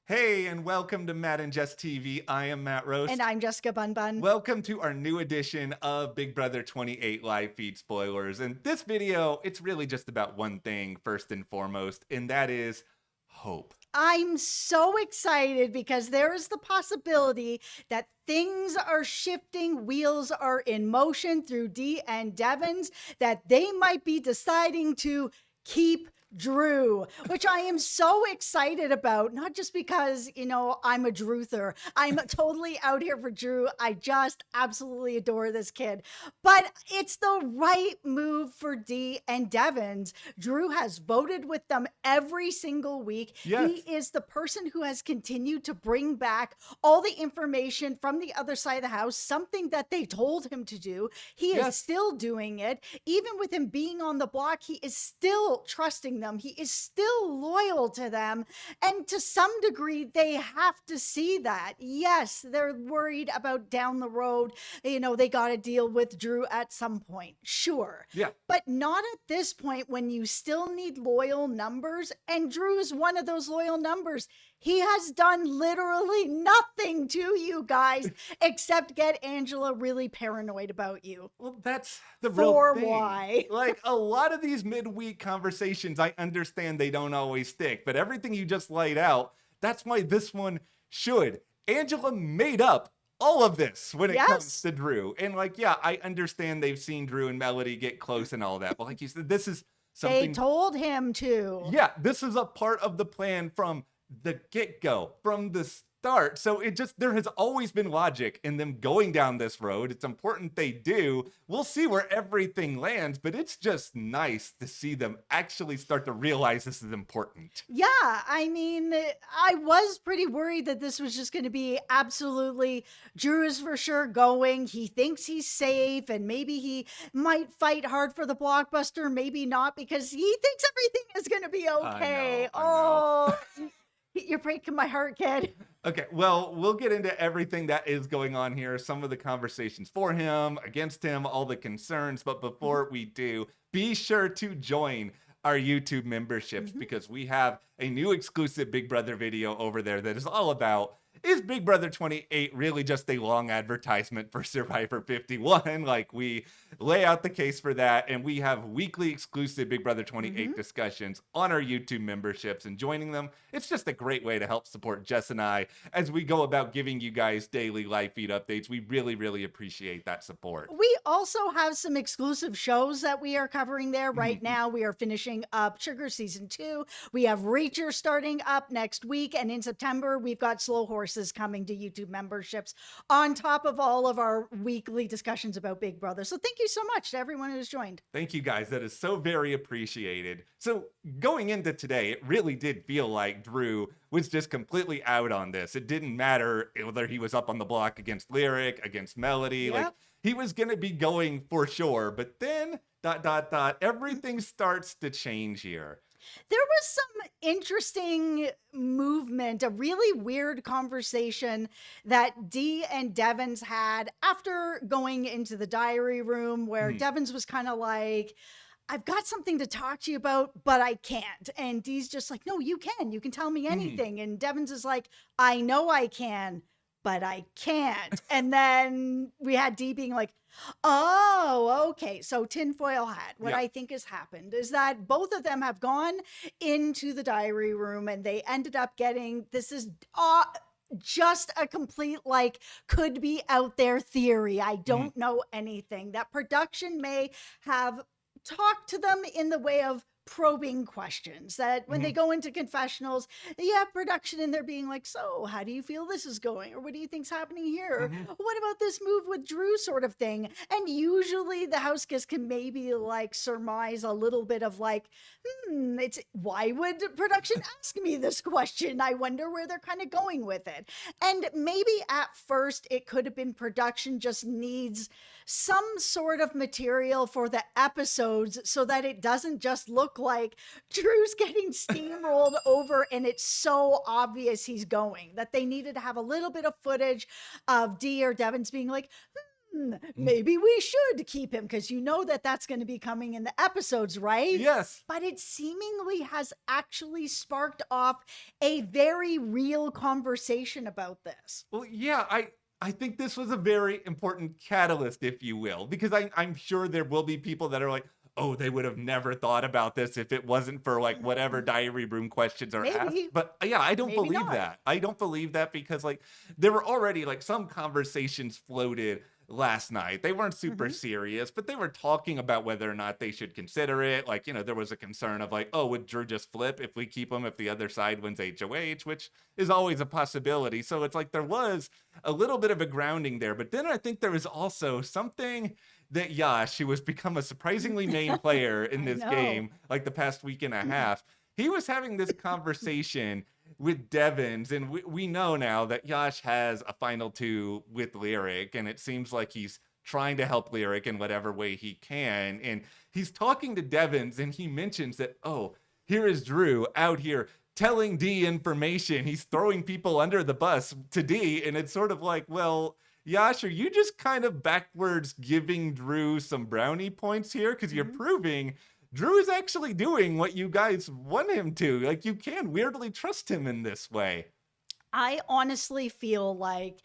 Hey, and welcome to Matt and Jess TV. I am Matt Roast. And I'm Jessica Bun Bun. Welcome to our new edition of Big Brother 28 live feed spoilers. And this video, it's really just about one thing first and foremost, and that is hope. I'm so excited because there is the possibility that things are shifting, wheels are in motion through Dee and Devens, that they might be deciding to keep Drew, which I am so excited about, not just because, I'm a Druther. I'm totally out here for Drew. I just absolutely adore this kid, but it's the right move for Dee and Devens. Drew has voted with them every single week. Yes. He is the person who has continued to bring back all the information from the other side of the house, something that they told him to do. He is still doing it. Even with him being on the block, he is still trusting them. He is still loyal to them. And to some degree, they have to see that. Yes, they're worried about down the road. They got to deal with Drew at some point. Sure. Yeah. But not at this point when you still need loyal numbers. And Drew is one of those loyal numbers. He has done literally nothing to you guys except get Angela really paranoid about you. Well, that's the real thing. Why? Like, a lot of these midweek conversations, I understand they don't always stick, but everything you just laid out, that's why this one should. Angela made up all of this when it comes to Drew. And I understand they've seen Drew and Melody get close and all that, but like you said, this is something they told him to. Yeah, this is a part of the plan from the get-go, from the start. So there has always been logic in them going down this road. It's important they do. We'll see where everything lands, but it's just nice to see them actually start to realize this is important. Yeah, I mean, I was pretty worried that this was just going to be absolutely Drew is for sure going. He thinks he's safe, and maybe he might fight hard for the blockbuster, maybe not, because he thinks everything is going to be okay. I know. You're breaking my heart, kid. Okay, well, we'll get into everything that is going on here, some of the conversations for him, against him, all the concerns. But before we do, be sure to join our YouTube memberships because we have a new exclusive Big Brother video over there that is all about, is Big Brother 28 really just a long advertisement for Survivor 51? Like, we lay out the case for that, and we have weekly exclusive Big Brother 28 discussions on our YouTube memberships, and joining them, it's just a great way to help support Jess and I as we go about giving you guys daily live feed updates. We really, really appreciate that support. We also have some exclusive shows that we are covering there right now. We are finishing up Sugar Season 2. We have Reacher starting up next week, and in September, we've got Slow Horses coming to YouTube memberships on top of all of our weekly discussions about Big Brother. So thank you so much to everyone who's joined. Thank you guys. That is so very appreciated. So going into today, it really did feel like Drew was just completely out on this. It didn't matter whether he was up on the block against Lyric, against Melody. Like, he was going to be going for sure. But then everything starts to change here. There was some interesting movement, a really weird conversation that Dee and Devens had after going into the diary room where Devens was kind of like, I've got something to talk to you about, but I can't. And Dee's just like, no, you can. You can tell me anything. And Devens is like, I know I can, but I can't. And then we had Dee being like, oh, okay. So tinfoil hat. What I think has happened is that both of them have gone into the diary room and they ended up getting, this is just a complete, could be out there theory. I don't know anything. That production may have talked to them in the way of probing questions, that when they go into confessionals, you have production in there being like, so how do you feel this is going? Or what do you think's happening here? What about this move with Drew sort of thing? And usually the house guest can maybe surmise a little bit of it's why would production ask me this question? I wonder where they're kind of going with it. And maybe at first it could have been production just needs some sort of material for the episodes so that it doesn't just look like Drew's getting steamrolled over and it's so obvious he's going, that they needed to have a little bit of footage of Dee or Devens being like, maybe we should keep him because you know that that's going to be coming in the episodes, right? Yes. But it seemingly has actually sparked off a very real conversation about this. Well, yeah, I think this was a very important catalyst, if you will, because I'm sure there will be people that are like, oh, they would have never thought about this if it wasn't for like whatever diary room questions are asked. Maybe, But yeah, I don't maybe believe not. that. I don't believe that because like there were already like some conversations floated last night. They weren't super Mhm. serious, but they were talking about whether or not they should consider it. Like, there was a concern of like, oh, would Drew just flip if we keep him if the other side wins HOH, which is always a possibility. So it's like there was a little bit of a grounding there. But then I think there was also something that Yash, who has become a surprisingly main player in I this know. game, like the past week and a half, he was having this conversation with Devens, and we know now that Yash has a final two with Lyric, and it seems like he's trying to help Lyric in whatever way he can. And he's talking to Devens, and he mentions that, oh, here is Drew out here telling Dee information. He's throwing people under the bus to Dee, and it's sort of like, well, Yash, are you just kind of backwards giving Drew some brownie points here? Because you're Mhm. proving Drew is actually doing what you guys want him to. Like, you can weirdly trust him in this way. I honestly feel like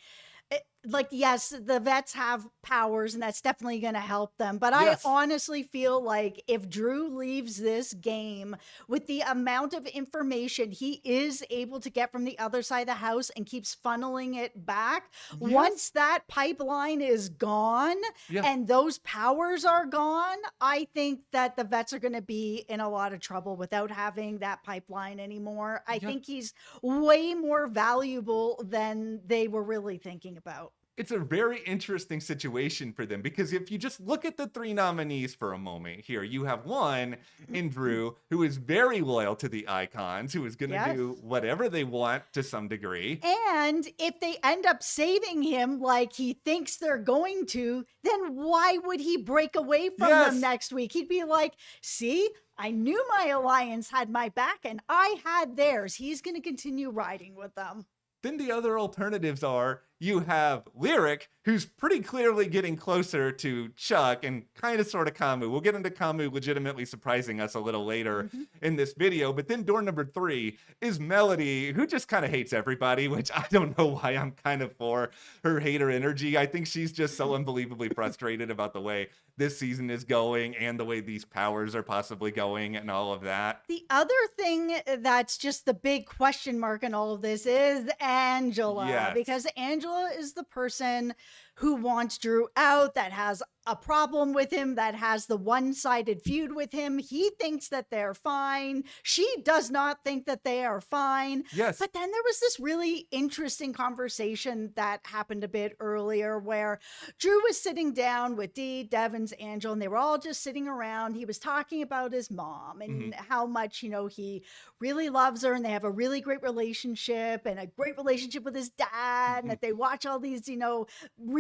yes, the vets have powers and that's definitely going to help them, but I Yes. honestly feel like if Drew leaves this game with the amount of information he is able to get from the other side of the house and keeps funneling it back, once Yes. that pipeline is gone Yeah. and those powers are gone, I think that the vets are going to be in a lot of trouble without having that pipeline anymore. I Yeah. think he's way more valuable than they were really thinking about. It's a very interesting situation for them because if you just look at the three nominees for a moment here, you have one in Drew who is very loyal to the icons, who is going to Yes. do whatever they want to some degree. And if they end up saving him like he thinks they're going to, then why would he break away from Yes. them next week? He'd be like, see, I knew my alliance had my back and I had theirs. He's going to continue riding with them. Then the other alternatives are you have Lyric, who's pretty clearly getting closer to Chuck and kind of sort of Kamu. We'll get into Kamu legitimately surprising us a little later Mhm. in this video. But then door number 3 is Melody, who just kind of hates everybody, which I don't know why I'm kind of for her hater energy. I think she's just so unbelievably frustrated about the way this season is going and the way these powers are possibly going and all of that. The other thing that's just the big question mark in all of this is Angela. Yes. Because Angela is the person who wants Drew out, that has a problem with him, that has the one-sided feud with him. He thinks that they're fine. She does not think that they are fine. Yes. But then there was this really interesting conversation that happened a bit earlier where Drew was sitting down with Dee, Devens, Angel, and they were all just sitting around. He was talking about his mom and how much, he really loves her and they have a really great relationship and a great relationship with his dad and that they watch all these,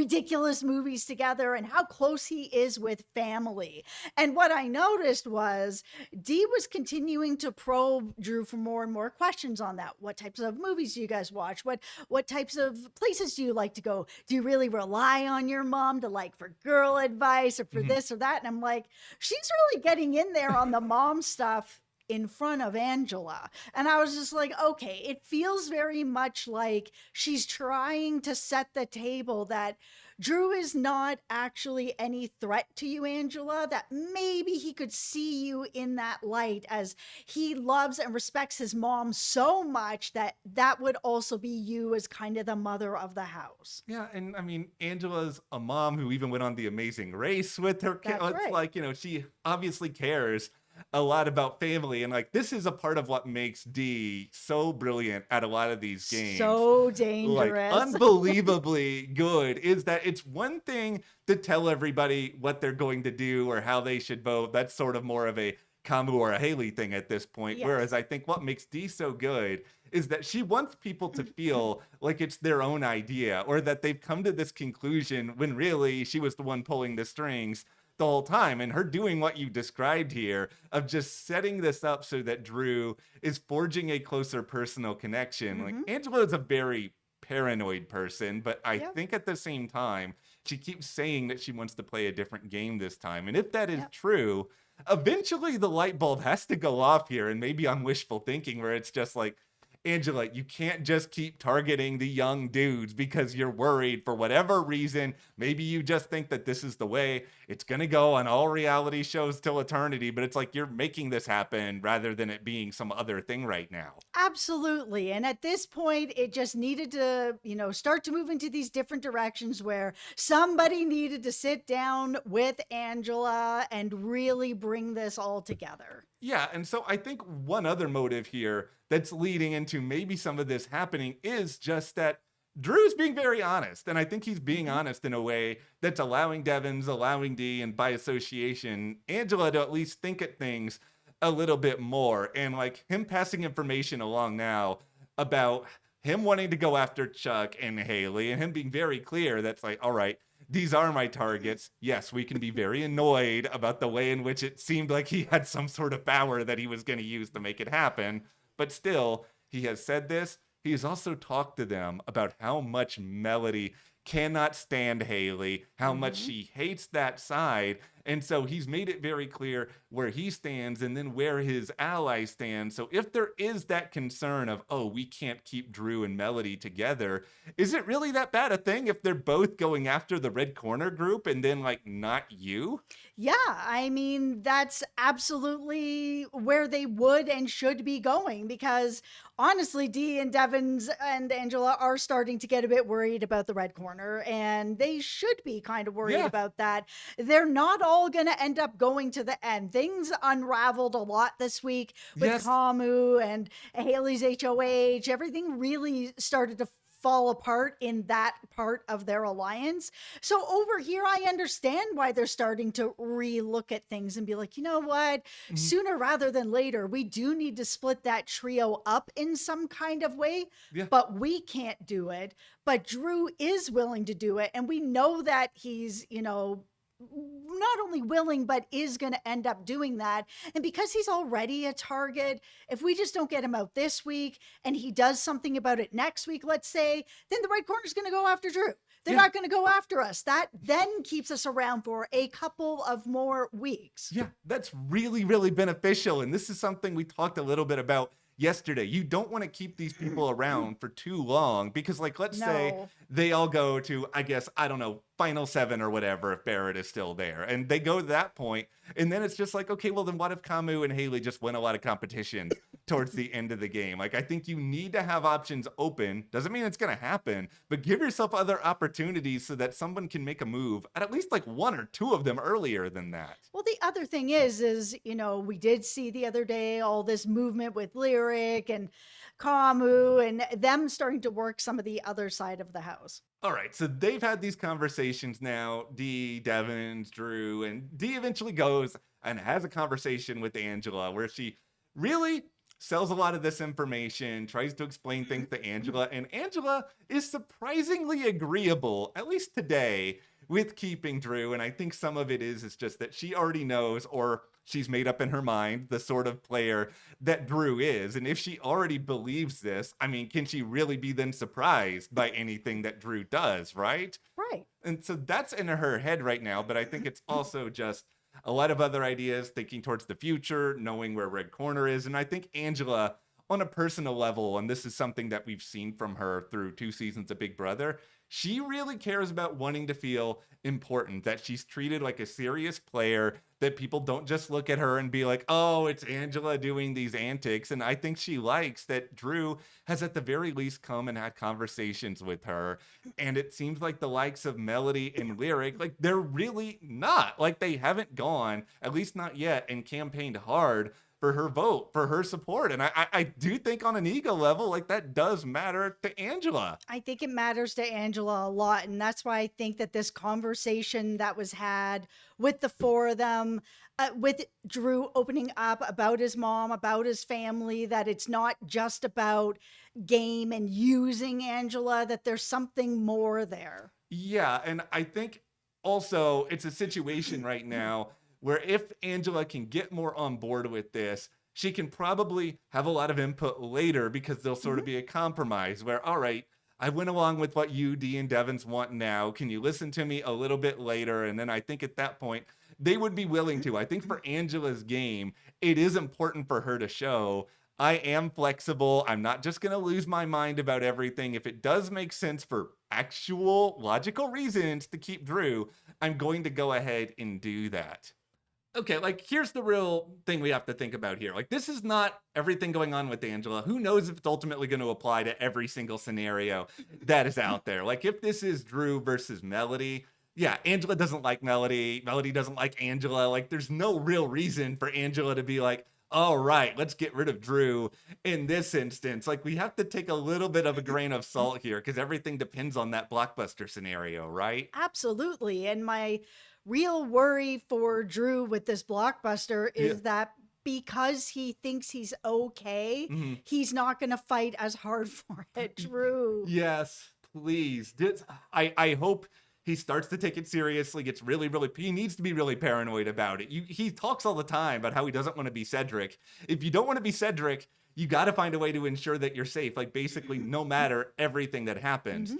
ridiculous movies together and how close he is with family. And what I noticed was Dee was continuing to probe Drew for more and more questions on that. What types of movies do you guys watch? What types of places do you like to go? Do you really rely on your mom to for girl advice or for this or that? And I'm like, she's really getting in there on the mom stuff in front of Angela. And I was just like, okay, it feels very much like she's trying to set the table that Drew is not actually any threat to you, Angela, that maybe he could see you in that light as he loves and respects his mom so much that that would also be you as kind of the mother of the house. Yeah, and I mean, Angela's a mom who even went on The Amazing Race with her kids. That's It's right. like, she obviously cares a lot about family. And this is a part of what makes Dee so brilliant at a lot of these games. So dangerous. Unbelievably good is that it's one thing to tell everybody what they're going to do or how they should vote. That's sort of more of a Kamu or a Haley thing at this point. Yes. Whereas I think what makes Dee so good is that she wants people to feel like it's their own idea or that they've come to this conclusion when really she was the one pulling the strings the whole time. And her doing what you described here of just setting this up so that Drew is forging a closer personal connection. Angela is a very paranoid person, but I Yep. think at the same time, she keeps saying that she wants to play a different game this time. And if that is Yep. true, eventually the light bulb has to go off here. And maybe I'm wishful thinking where it's just like, Angela, you can't just keep targeting the young dudes because you're worried for whatever reason. Maybe you just think that this is the way it's going to go on all reality shows till eternity, but it's like you're making this happen rather than it being some other thing right now. Absolutely. And at this point, it just needed to, start to move into these different directions where somebody needed to sit down with Angela and really bring this all together. Yeah, and so I think one other motive here that's leading into maybe some of this happening is just that Drew's being very honest. And I think he's being Mhm. honest in a way that's allowing Devens, allowing Dee, and by association, Angela to at least think at things a little bit more. And like him passing information along now about him wanting to go after Chuck and Haley and him being very clear that's like, all right, these are my targets. Yes, we can be very annoyed about the way in which it seemed like he had some sort of power that he was going to use to make it happen. But still, he has said this. He has also talked to them about how much Melody cannot stand Haley, how much Mhm. she hates that side. And so he's made it very clear where he stands and then where his allies stand. So if there is that concern of, oh, we can't keep Drew and Melody together, is it really that bad a thing if they're both going after the Red Corner group and then like not you? Yeah, I mean, that's absolutely where they would and should be going because honestly, Dee and Devens and Angela are starting to get a bit worried about the red corner, and they should be kind of worried Yeah. about that. They're not all going to end up going to the end. Things unraveled a lot this week with Yes. Kamu and Haley's HOH. Everything really started to fall apart in that part of their alliance. So over here, I understand why they're starting to re-look at things and be like, you know what? Mhm. Sooner rather than later, we do need to split that trio up in some kind of way, Yeah. but we can't do it. But Drew is willing to do it. And we know that he's, not only willing, but is going to end up doing that. And because he's already a target, if we just don't get him out this week and he does something about it next week, let's say, then the right corner's going to go after Drew. They're Yeah. not going to go after us. That then keeps us around for a couple of more weeks. Yeah, that's really, really beneficial. And this is something we talked a little bit about yesterday. You don't want to keep these people around for too long because, like, let's say No. they all go to, I guess, I don't know, final seven or whatever, if Barrett is still there. And they go to that point, and then it's just like, okay, well, then what if Kamu and Haley just win a lot of competitions towards the end of the game? Like, I think you need to have options open. Doesn't mean it's going to happen, but give yourself other opportunities so that someone can make a move at least like one or two of them earlier than that. Well, the other thing is, we did see the other day all this movement with Lyric and Kamu and them starting to work some of the other side of the house. All right, so they've had these conversations now, Dee, Devens, Drew, and Dee eventually goes and has a conversation with Angela where she really sells a lot of this information, tries to explain things to Angela, and Angela is surprisingly agreeable, at least today, with keeping Drew. And I think some of it is just that she already knows, or she's made up in her mind, the sort of player that Drew is. And if she already believes this, I mean, can she really be then surprised by anything that Drew does, right? Right. And so that's in her head right now. But I think it's also just a lot of other ideas, thinking towards the future, knowing where Red Corner is. And I think Angela, on a personal level, and this is something that we've seen from her through 2 seasons of Big Brother, she really cares about wanting to feel important, that she's treated like a serious player, that people don't just look at her and be like, oh, it's Angela doing these antics. And I think she likes that Drew has at the very least come and had conversations with her. And it seems like the likes of Melody and Lyric, like they're really not. Like they haven't gone, at least not yet, and campaigned hard for her vote, for her support. And I do think on an ego level, like that does matter to Angela. I think it matters to Angela a lot. And that's why I think that this conversation that was had with the four of them, with Drew opening up about his mom, about his family, that it's not just about game and using Angela, that there's something more there. Yeah, and I think also it's a situation right now where if Angela can get more on board with this, she can probably have a lot of input later because there'll sort Mhm. of be a compromise where, all right, I went along with what you, Dee, and Devens want now. Can you listen to me a little bit later? And then I think at that point, they would be willing to. I think for Angela's game, it is important for her to show I am flexible. I'm not just going to lose my mind about everything. If it does make sense for actual logical reasons to keep Drew, I'm going to go ahead and do that. Okay, like here's the real thing we have to think about here. Like this is not everything going on with Angela. Who knows if it's ultimately going to apply to every single scenario that is out there. Like if this is Drew versus Melody, yeah, Angela doesn't like Melody. Melody doesn't like Angela. Like there's no real reason for Angela to be like, all right, let's get rid of Drew in this instance. Like we have to take a little bit of a grain of salt here because everything depends on that blockbuster scenario, right? Absolutely. And my real worry for Drew with this blockbuster is that because he thinks he's okay, he's not going to fight as hard for it, Drew. Yes, please. I hope he starts to take it seriously, gets really, he needs to be really paranoid about it. He talks all the time about how he doesn't want to be Cedric. If you don't want to be Cedric, you got to find a way to ensure that you're safe, like basically no matter everything that happens.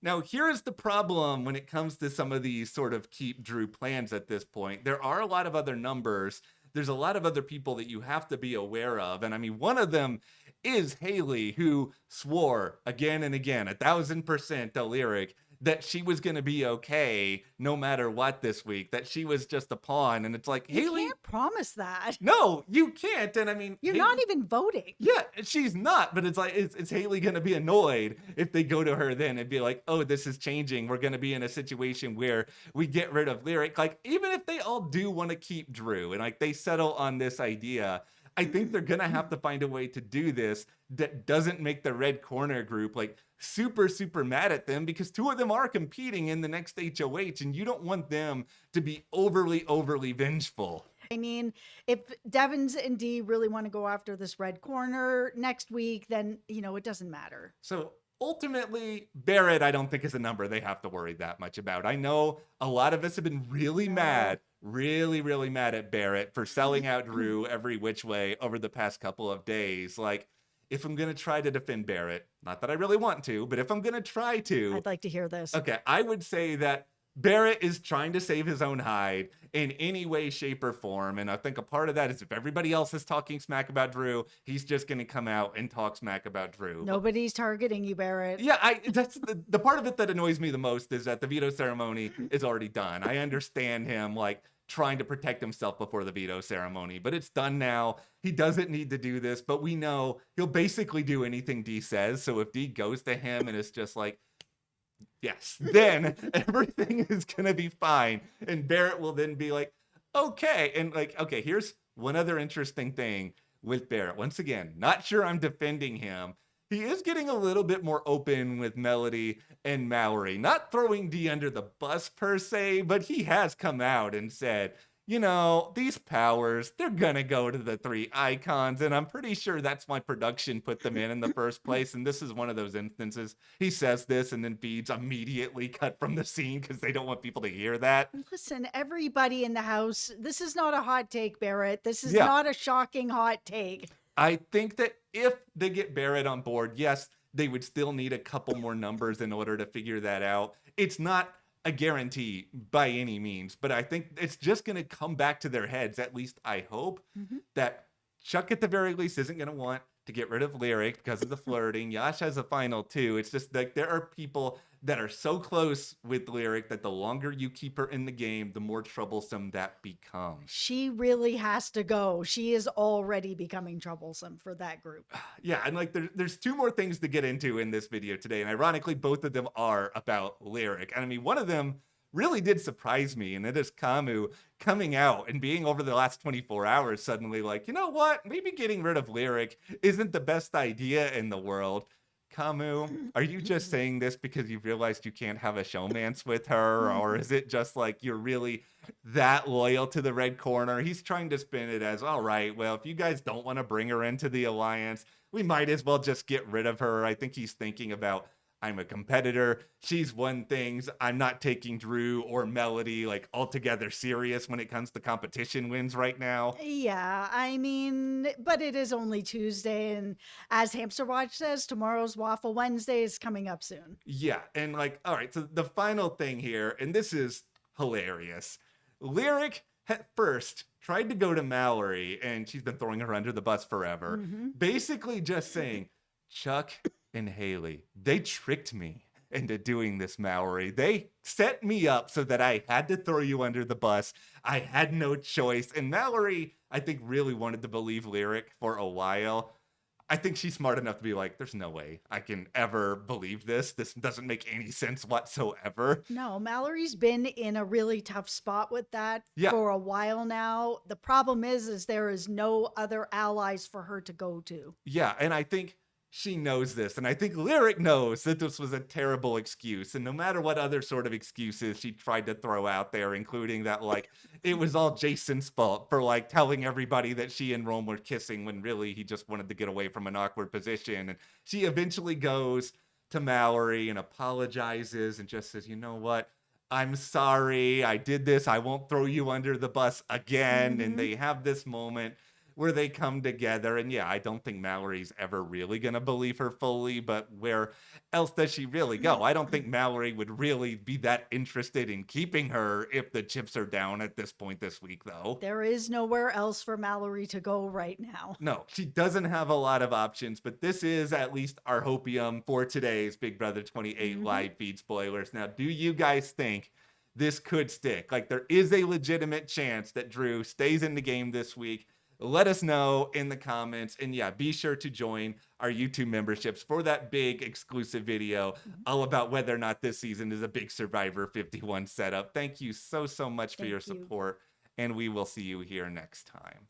Now, here is the problem when it comes to some of these sort of keep Drew plans at this point. There are a lot of other numbers. There's a lot of other people that you have to be aware of. And I mean, one of them is Haley, who swore again and again, 1,000% the lyric, that she was going to be okay no matter what this week, that she was just a pawn. And it's like, Haley, you can't promise that. No, you can't. And I mean, you're Haley, not even voting. Yeah, she's not. But it's like, is Haley going to be annoyed if they go to her then and be like, oh, this is changing. We're going to be in a situation where we get rid of Lyric. Like, even if they all do want to keep Drew and like they settle on this idea, I think they're going to have to find a way to do this that doesn't make the Red Corner group like super mad at them, because two of them are competing in the next HOH and you don't want them to be overly vengeful. I mean, if Devens and Dee really want to go after this Red Corner next week, then, you know, it doesn't matter. So ultimately, Barrett, I don't think is a number they have to worry that much about. I know a lot of us have been really mad at Barrett for selling out Drew every which way over the past couple of days. Like, if I'm going to try to defend Barrett, not that I really want to, but if I'm going to try to. I'd like to hear this. Okay, I would say that Barrett is trying to save his own hide in any way, shape, or form. And I think a part of that is if everybody else is talking smack about Drew, he's just going to come out and talk smack about Drew. Nobody's targeting you, Barrett. Yeah, that's the part of it that annoys me the most is that the veto ceremony is already done. I understand him, like, trying to protect himself before the veto ceremony, but it's done now. He doesn't need to do this, but we know he'll basically do anything Dee says. So if Dee goes to him and it's just like, yes, then everything is going to be fine. And Barrett will then be like, okay. And like, okay, here's one other interesting thing with Barrett. Once again, not sure I'm defending him. He is getting a little bit more open with Melody and Mallory. Not throwing Dee under the bus per se, but he has come out and said, you know, these powers, they're going to go to the three icons. And I'm pretty sure that's why production put them in the first place. And this is one of those instances. He says this and then Beads immediately cut from the scene because they don't want people to hear that. Listen, everybody in the house, this is not a hot take, Barrett. This is not a shocking hot take. I think that if they get Barrett on board, yes, they would still need a couple more numbers in order to figure that out. It's not a guarantee by any means, but I think it's just going to come back to their heads. At least I hope that Chuck at the very least isn't going to want to get rid of Lyric because of the flirting. Yash has a final too. It's just like there are people that are so close with Lyric that the longer you keep her in the game, the more troublesome that becomes. She really has to go. She is already becoming troublesome for that group. Yeah, and like there's two more things to get into in this video today, and ironically, both of them are about Lyric. And I mean, one of them really did surprise me, and it is Camus coming out and being over the last 24 hours suddenly like, you know what? Maybe getting rid of Lyric isn't the best idea in the world. Camus, are you just saying this because you've realized you can't have a showmance with her? Or is it just like you're really that loyal to the Red Corner? He's trying to spin it as, all right, well, if you guys don't want to bring her into the alliance, we might as well just get rid of her. I think he's thinking about I'm a competitor. She's won things. I'm not taking Drew or Melody like altogether serious when it comes to competition wins right now. Yeah, I mean, but it is only Tuesday, and as Hamster Watch says, tomorrow's Waffle Wednesday is coming up soon. Yeah, and like, all right, so the final thing here, and this is hilarious. Lyric at first tried to go to Mallory, and she's been throwing her under the bus forever, basically just saying, Chuck and Haley, they tricked me into doing this, Mallory. They set me up so that I had to throw you under the bus. I had no choice. And Mallory, I think, really wanted to believe Lyric for a while. I think she's smart enough to be like, there's no way I can ever believe this. This doesn't make any sense whatsoever. No, Mallory's been in a really tough spot with that Yeah. for a while now. The problem is there is no other allies for her to go to. Yeah, and I think she knows this, and I think Lyric knows that this was a terrible excuse, and no matter what other sort of excuses she tried to throw out there, including that, like, it was all Jason's fault for, like, telling everybody that she and Rome were kissing when really he just wanted to get away from an awkward position, and she eventually goes to Mallory and apologizes and just says, you know what? I'm sorry, I did this, I won't throw you under the bus again, and they have this moment where they come together. And yeah, I don't think Mallory's ever really going to believe her fully, but where else does she really go? I don't think Mallory would really be that interested in keeping her if the chips are down at this point this week, though. There is nowhere else for Mallory to go right now. No, she doesn't have a lot of options, but this is at least our hopium for today's Big Brother 28 live feed spoilers. Now, do you guys think this could stick? Like, there is a legitimate chance that Drew stays in the game this week. Let us know in the comments. And yeah, be sure to join our YouTube memberships for that big exclusive video all about whether or not this season is a big Survivor 51 setup. Thank you so much for your support. And we will see you here next time.